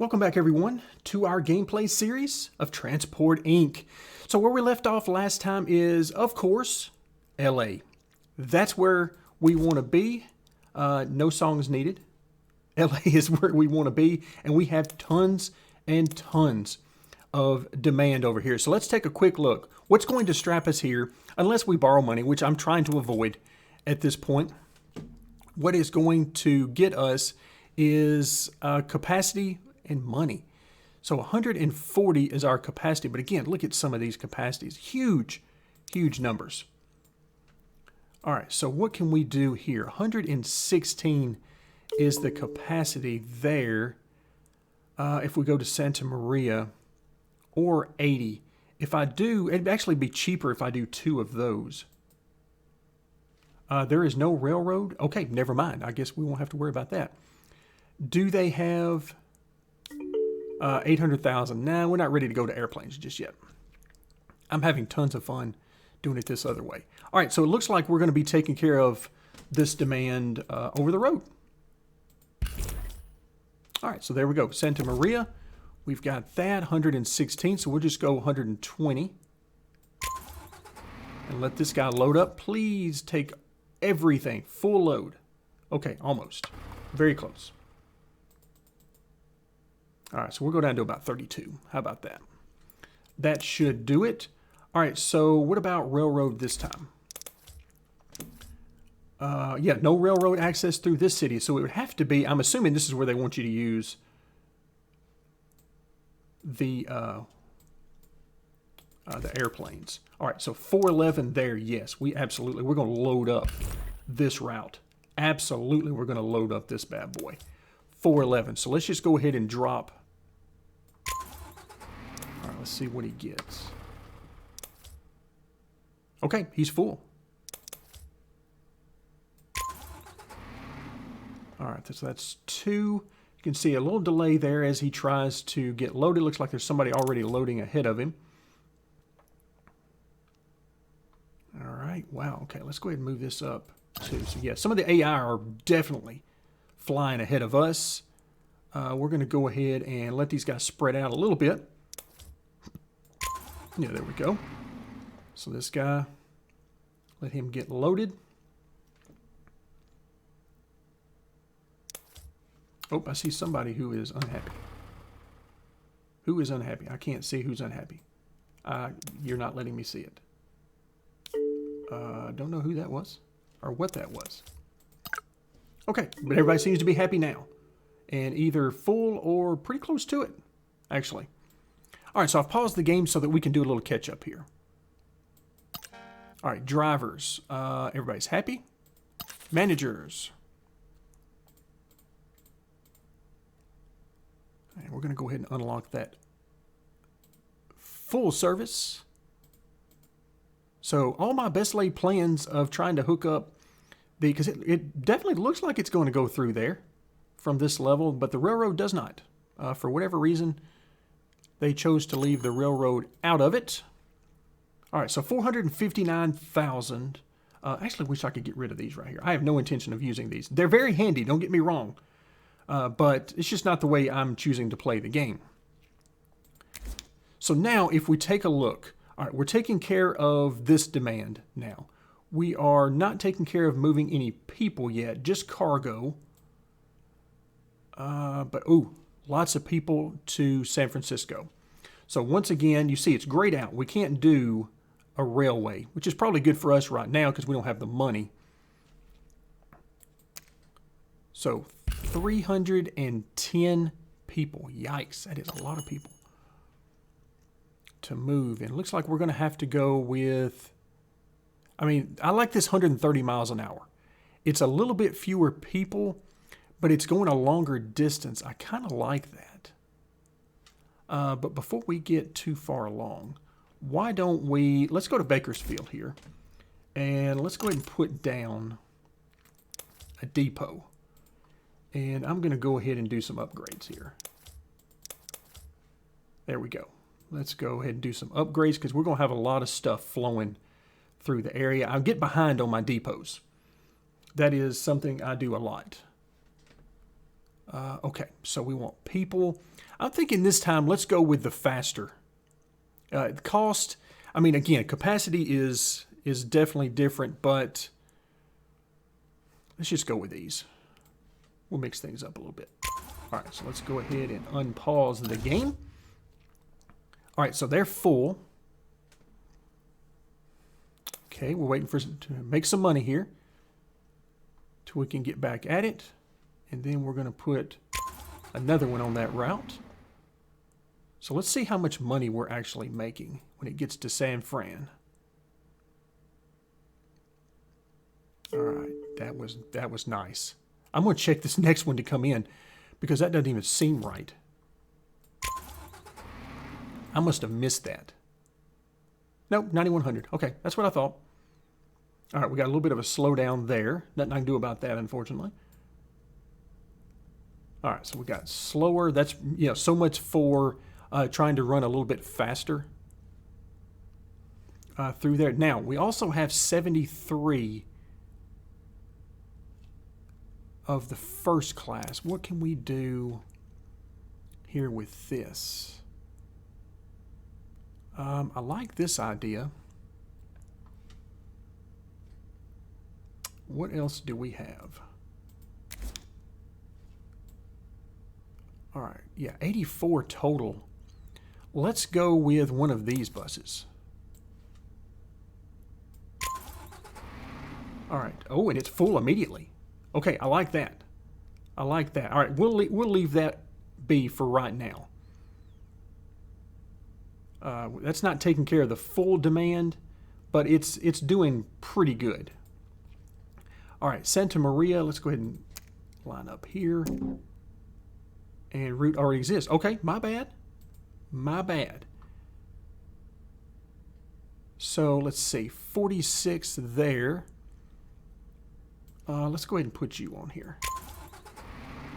Welcome back, everyone, to our gameplay series of Transport Inc. So where we left off last time is, of course, LA. That's where we want to be. No songs needed. LA is where we want to be, and we have tons and tons of demand over here. So let's take a quick look. What's going to strap us here, unless we borrow money, which I'm trying to avoid at this point, what is going to get us is capacity and money. So 140 is our capacity, but again, look at some of these capacities. Huge, huge numbers. All right, so what can we do here? 116 is the capacity there. If we go to Santa Maria, or 80. If I do, it'd actually be cheaper if I do 2 of those. There is no railroad. Okay, never mind. I guess we won't have to worry about that. Do they have 800,000? Nah, we're not ready to go to airplanes just yet. I'm having tons of fun doing it this other way. All right, so it looks like we're going to be taking care of this demand over the road. All right, so there we go. Santa Maria, we've got that, 116, so we'll just go 120. And let this guy load up. Please take everything, full load. Okay, almost. Very close. All right, so we'll go down to about 32. How about that? That should do it. All right, so what about railroad this time? Yeah, no railroad access through this city. So it would have to be, I'm assuming this is where they want you to use the airplanes. All right, so 411 there, yes. We're going to load up this route. Absolutely, we're going to load up this bad boy. 411. So let's just go ahead and drop. All right, let's see what he gets. Okay, he's full. All right, so that's 2. You can see a little delay there as he tries to get loaded. Looks like there's somebody already loading ahead of him. All right, wow, okay, let's go ahead and move this up too. So yeah, some of the AI are definitely flying ahead of us. We're going to go ahead and let these guys spread out a little bit. Yeah, there we go. So this guy, let him get loaded. Oh, I see somebody who is unhappy. Who is unhappy? I can't see who's unhappy. You're not letting me see it. Don't know who that was or what that was. Okay, but everybody seems to be happy now. And either full or pretty close to it, actually. All right, so I've paused the game so that we can do a little catch up here. All right, drivers. Everybody's happy. Managers. And we're going to go ahead and unlock that full service. So all my best laid plans of trying to hook up because it definitely looks like it's going to go through there from this level, but the railroad does not. For whatever reason, they chose to leave the railroad out of it. All right, so 459,000. Actually, wish I could get rid of these right here. I have no intention of using these. They're very handy, don't get me wrong. But it's just not the way I'm choosing to play the game. So now, if we take a look, all right, we're taking care of this demand now. We are not taking care of moving any people yet, just cargo. But, ooh, lots of people to San Francisco. So once again, you see it's grayed out. We can't do a railway, which is probably good for us right now because we don't have the money. So 310 people. Yikes, that is a lot of people to move. And it looks like we're going to have to go with, I mean, I like this 130 miles an hour. It's a little bit fewer people, but it's going a longer distance. I kind of like that. But before we get too far along, why don't we, let's go to Bakersfield here. And let's go ahead and put down a depot. And I'm going to go ahead and do some upgrades here. There we go. Let's go ahead and do some upgrades because we're going to have a lot of stuff flowing through the area. I'll get behind on my depots. That is something I do a lot. Okay, so we want people. I'm thinking this time let's go with the faster. Cost, I mean, again, capacity is definitely different, but let's just go with these. We'll mix things up a little bit. All right, so let's go ahead and unpause the game. All right, so they're full. Okay, we're waiting for to make some money here till we can get back at it. And then we're going to put another one on that route. So let's see how much money we're actually making when it gets to San Fran. All right, that was nice. I'm going to check this next one to come in because that doesn't even seem right. I must have missed that. Nope, 9,100. Okay, that's what I thought. All right, we got a little bit of a slowdown there. Nothing I can do about that, unfortunately. All right, so we got slower. That's, so much for trying to run a little bit faster through there. Now, we also have 73 of the first class. What can we do here with this? I like this idea. What else do we have? All right, yeah, 84 total. Let's go with one of these buses. All right. Oh, and it's full immediately. Okay, I like that. I like that. All right, we'll leave that be for right now. That's not taking care of the full demand, but it's doing pretty good. All right, Santa Maria. Let's go ahead and line up here. And route already exists. Okay, my bad. My bad. So let's see, 46 there. Let's go ahead and put you on here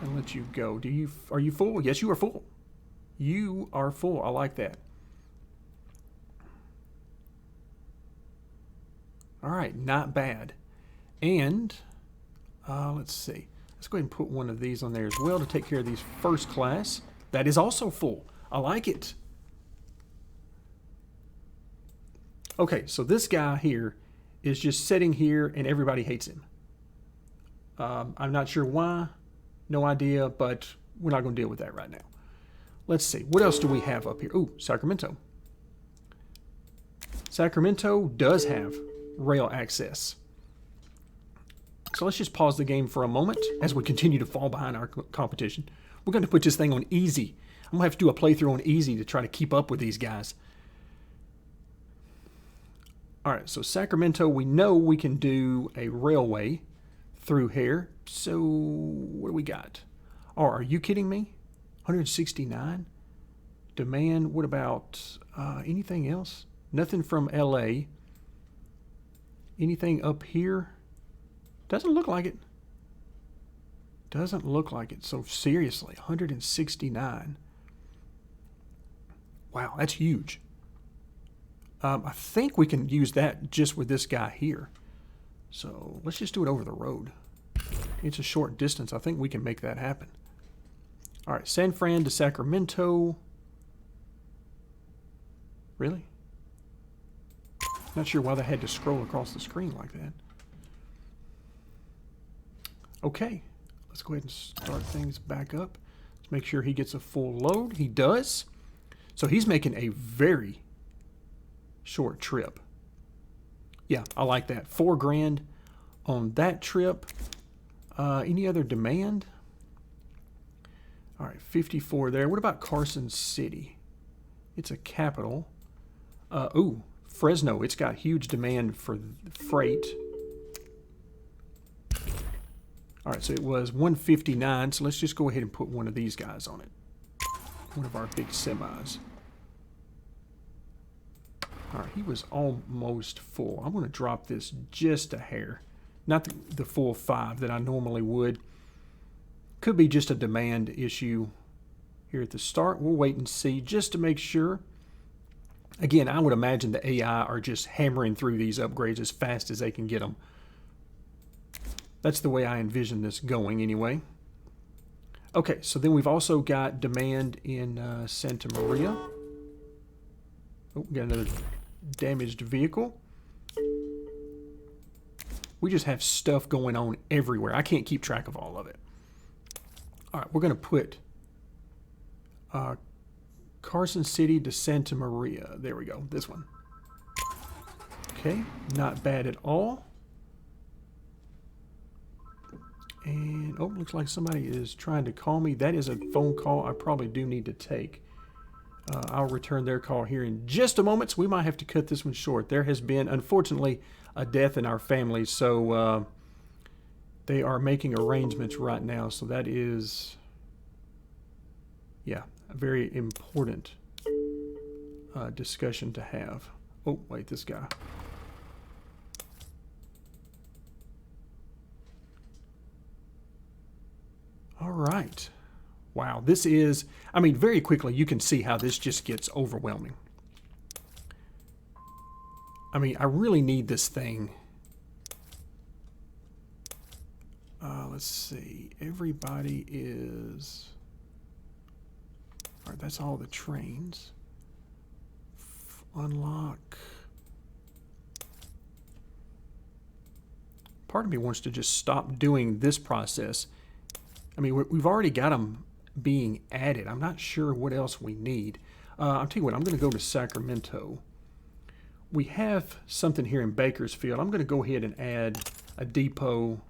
and let you go. Are you full? Yes, you are full. You are full. I like that. All right, not bad. And let's see. Let's go ahead and put one of these on there as well to take care of these first class. That is also full. I like it. Okay, so this guy here is just sitting here and everybody hates him. I'm not sure why. No idea, but we're not going to deal with that right now. Let's see. What else do we have up here? Ooh, Sacramento. Sacramento does have rail access. So let's just pause the game for a moment as we continue to fall behind our competition. We're going to put this thing on easy. I'm going to have to do a playthrough on easy to try to keep up with these guys. All right, so Sacramento, we know we can do a railway through here. So what do we got? Oh, are you kidding me? 169? Demand, what about anything else? Nothing from LA. Anything up here? Doesn't look like it. Doesn't look like it. So seriously, 169. Wow, that's huge. I think we can use that just with this guy here. So let's just do it over the road. It's a short distance. I think we can make that happen. All right, San Fran to Sacramento. Really? Not sure why they had to scroll across the screen like that. Okay, let's go ahead and start things back up. Let's make sure he gets a full load. He does. So he's making a very short trip. Yeah, I like that. $4 grand on that trip. Any other demand? All right, 54 there. What about Carson City? It's a capital. Ooh, Fresno. It's got huge demand for freight. All right, so it was 159. So let's just go ahead and put one of these guys on it. One of our big semis. All right, he was almost full. I'm going to drop this just a hair. Not the full 5 that I normally would. Could be just a demand issue here at the start. We'll wait and see just to make sure. Again, I would imagine the AI are just hammering through these upgrades as fast as they can get them. That's the way I envision this going anyway. Okay, so then we've also got demand in Santa Maria. Oh, we got another damaged vehicle. We just have stuff going on everywhere. I can't keep track of all of it. All right, we're going to put Carson City to Santa Maria. There we go, this one. Okay, not bad at all. And, oh, looks like somebody is trying to call me. That is a phone call I probably do need to take. I'll return their call here in just a moment, so we might have to cut this one short. There has been, unfortunately, a death in our family, so they are making arrangements right now. So that is, yeah, a very important discussion to have. Oh, wait, this guy. All right. Wow, this is, I mean, very quickly you can see how this just gets overwhelming. I mean, I really need this thing. Let's see. Everybody is... All right, that's all the trains. Unlock. Part of me wants to just stop doing this process. I mean, we've already got them being added. I'm not sure what else we need. I'll tell you what, I'm going to go to Sacramento. We have something here in Bakersfield. I'm going to go ahead and add a depot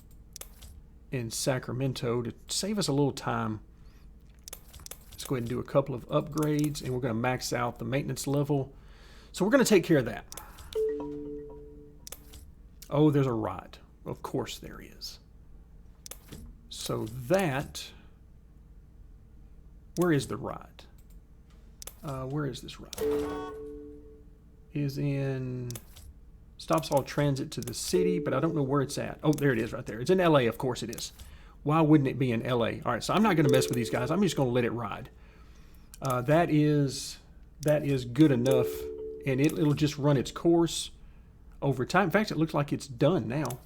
in Sacramento to save us a little time. Let's go ahead and do a couple of upgrades, and we're going to max out the maintenance level. So we're going to take care of that. Oh, there's a rot. Of course there is. So that, where is the rot? Where is this rot? Is in, stops all transit to the city, but I don't know where it's at. Oh, there it is right there. It's in LA, of course it is. Why wouldn't it be in LA? All right, so I'm not going to mess with these guys. I'm just going to let it ride. That is good enough, and it'll just run its course over time. In fact, it looks like it's done now.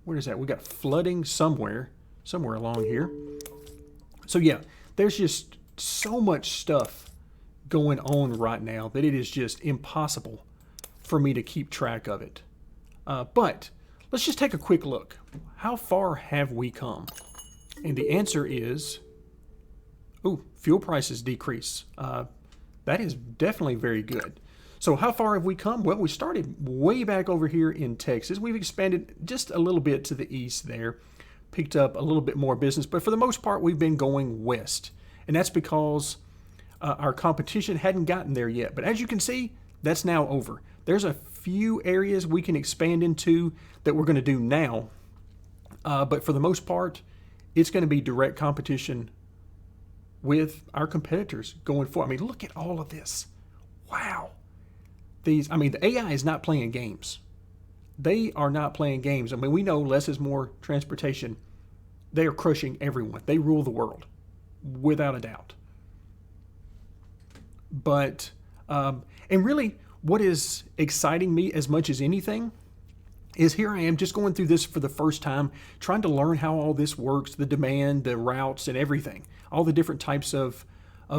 Where is that? We got flooding somewhere along here. So yeah, there's just so much stuff going on right now that it is just impossible for me to keep track of it. But let's just take a quick look. How far have we come? And the answer is, oh, fuel prices decrease. That is definitely very good. So how far have we come? Well, we started way back over here in Texas. We've expanded just a little bit to the east there, picked up a little bit more business, but for the most part, we've been going west. And that's because our competition hadn't gotten there yet. But as you can see, that's now over. There's a few areas we can expand into that we're going to do now. But for the most part, it's going to be direct competition with our competitors going forward. I mean, look at all of this. Wow. The AI is not playing games. They are not playing games. I mean, we know less is more transportation. They are crushing everyone. They rule the world, without a doubt. But, and really, what is exciting me as much as anything is here I am just going through this for the first time, trying to learn how all this works, the demand, the routes, and everything. All the different types of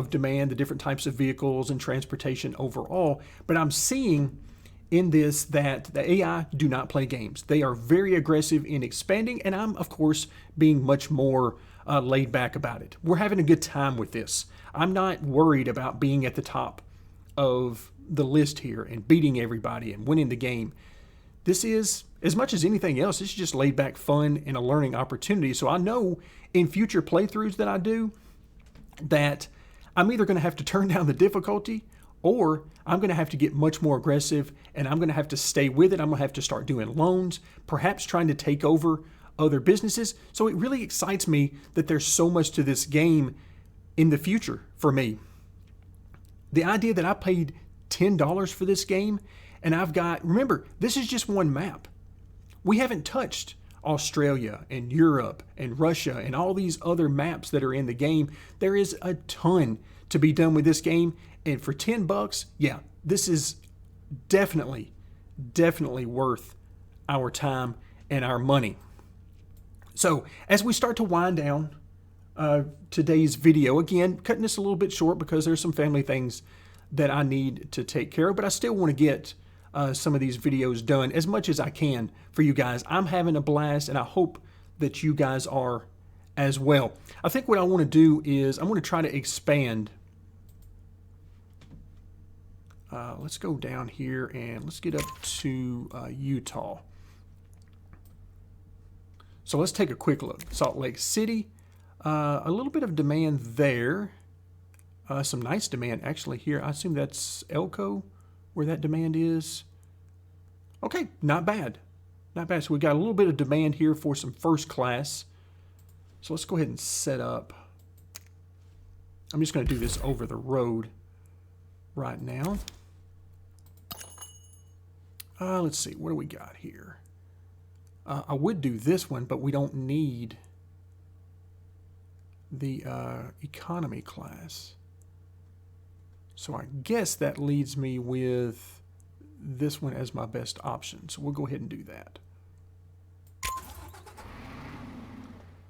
demand, the different types of vehicles and transportation overall. But I'm seeing in this that the AI do not play games. They are very aggressive in expanding, and I'm, of course, being much more laid back about it. We're having a good time with this. I'm not worried about being at the top of the list here and beating everybody and winning the game. This is, as much as anything else, it's just laid back fun and a learning opportunity. So I know in future playthroughs that I do that I'm either going to have to turn down the difficulty, or I'm going to have to get much more aggressive, and I'm going to have to stay with it. I'm going to have to start doing loans, perhaps trying to take over other businesses. So it really excites me that there's so much to this game in the future for me. The idea that I paid $10 for this game, and I've got, remember, this is just one map. We haven't touched Australia and Europe and Russia and all these other maps that are in the game. There is a ton to be done with this game. And for $10, yeah, this is definitely worth our time and our money. So as we start to wind down, today's video. Again, cutting this a little bit short because there's some family things that I need to take care of, but I still want to get some of these videos done as much as I can for you guys. I'm having a blast, and I hope that you guys are as well. I think what I want to do is I want to try to expand. Let's go down here and let's get up to Utah. So let's take a quick look. Salt Lake City, a little bit of demand there. Some nice demand actually here. I assume that's Elko where that demand is. Okay, not bad. Not bad. So we got a little bit of demand here for some first class. So let's go ahead and set up. I'm just going to do this over the road right now. Let's see. What do we got here? I would do this one, but we don't need the economy class. So I guess that leaves me with this one as my best option. So we'll go ahead and do that.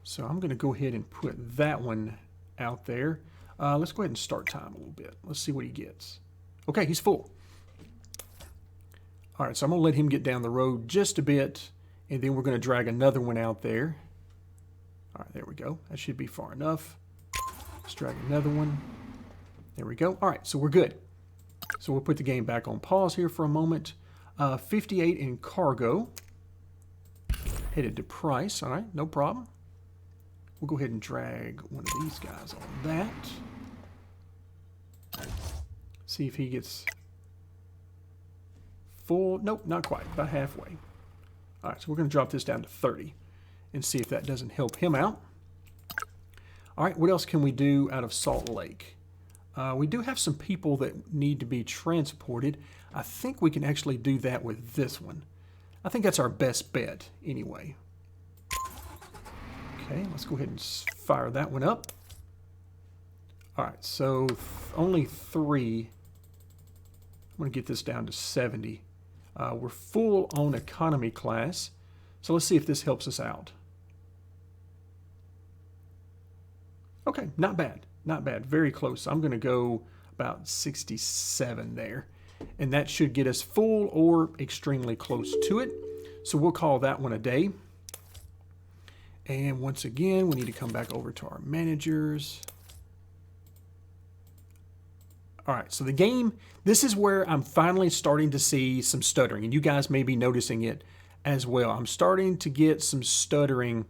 So I'm going to go ahead and put that one out there. Let's go ahead and start time a little bit. Let's see what he gets. Okay, he's full. All right, so I'm going to let him get down the road just a bit, and then we're going to drag another one out there. All right, there we go. That should be far enough. Let's drag another one. There we go. All right, so we're good. So we'll put the game back on pause here for a moment. 58 in cargo. Headed to price. All right, no problem. We'll go ahead and drag one of these guys on that. See if he gets full. Nope, not quite. About halfway. All right, so we're going to drop this down to 30 and see if that doesn't help him out. All right, what else can we do out of Salt Lake? We do have some people that need to be transported. I think we can actually do that with this one. I think that's our best bet anyway. Okay, let's go ahead and fire that one up. All right, so only 3. I'm going to get this down to 70. We're full on economy class. So let's see if this helps us out. Okay, not bad. Not bad. Very close. I'm going to go about 67 there. And that should get us full or extremely close to it. So we'll call that one a day. And once again, we need to come back over to our managers. All right, so the game, this is where I'm finally starting to see some stuttering, and you guys may be noticing it as well. I'm starting to get some stuttering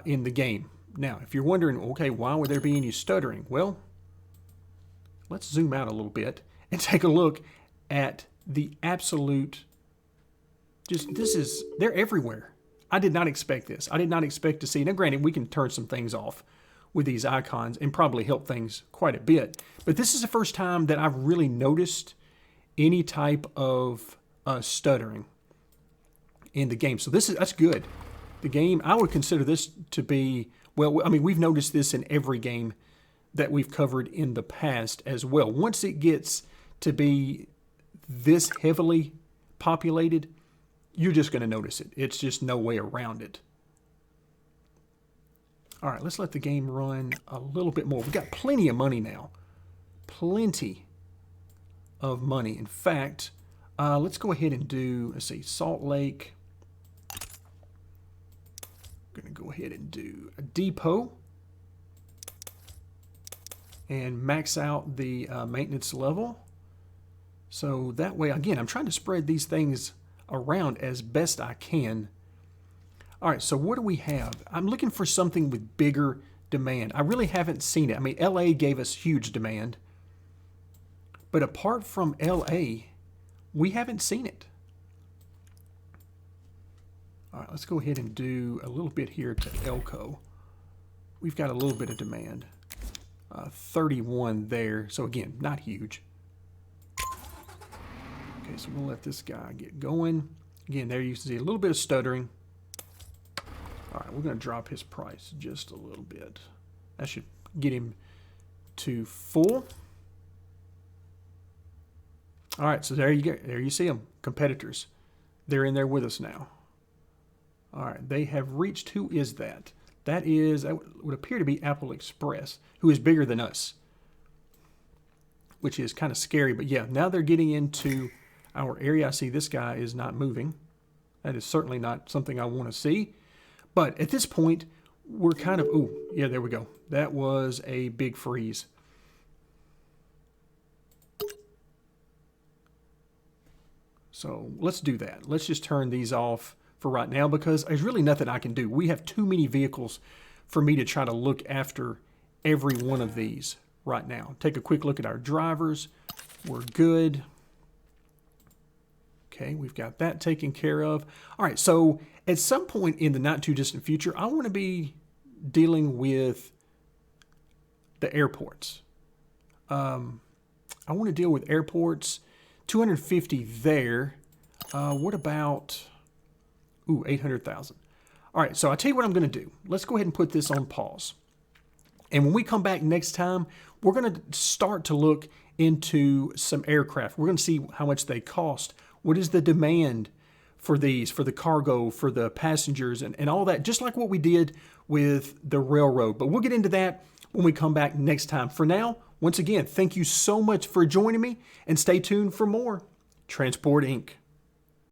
in the game. Now, if you're wondering, okay, why would there be any stuttering? Well, let's zoom out a little bit and take a look at the absolute, they're everywhere. I did not expect this. I did not expect to see, now granted, we can turn some things off with these icons and probably help things quite a bit. But this is the first time that I've really noticed any type of stuttering in the game. So that's good. The game, I would consider this to be, well, I mean, we've noticed this in every game that we've covered in the past as well. Once it gets to be this heavily populated, you're just going to notice it. It's just no way around it. All right, let's let the game run a little bit more. We've got plenty of money now. Plenty of money. In fact, let's go ahead and do, let's see, Salt Lake. I'm going to go ahead and do a depot and max out the maintenance level. So that way, again, I'm trying to spread these things around as best I can. All right, so what do we have? I'm looking for something with bigger demand. I really haven't seen it. I mean, LA gave us huge demand. But apart from LA, we haven't seen it. All right, let's go ahead and do a little bit here to Elko. We've got a little bit of demand. 31 there. So again, not huge. Okay, so we'll let this guy get going. Again, there you can see a little bit of stuttering. All right, we're going to drop his price just a little bit. That should get him to full. All right, so there you go. There you see them, competitors. They're in there with us now. All right, they have reached. Who is that? That would appear to be Apple Express, who is bigger than us, which is kind of scary. But yeah, now they're getting into our area. I see this guy is not moving. That is certainly not something I want to see. But at this point, we're kind of, oh, yeah, there we go. That was a big freeze. So let's do that. Let's just turn these off for right now because there's really nothing I can do. We have too many vehicles for me to try to look after every one of these right now. Take a quick look at our drivers. We're good. Okay, we've got that taken care of. All right, so at some point in the not too distant future, I want to be dealing with the airports. I want to deal with airports. 250 there. What about, 800,000. All right, so I'll tell you what I'm going to do. Let's go ahead and put this on pause. And when we come back next time, we're going to start to look into some aircraft. We're going to see how much they cost. What is the demand for these, for the cargo, for the passengers, and all that, just like what we did with the railroad. But we'll get into that when we come back next time. For now, once again, thank you so much for joining me, and stay tuned for more Transport Inc.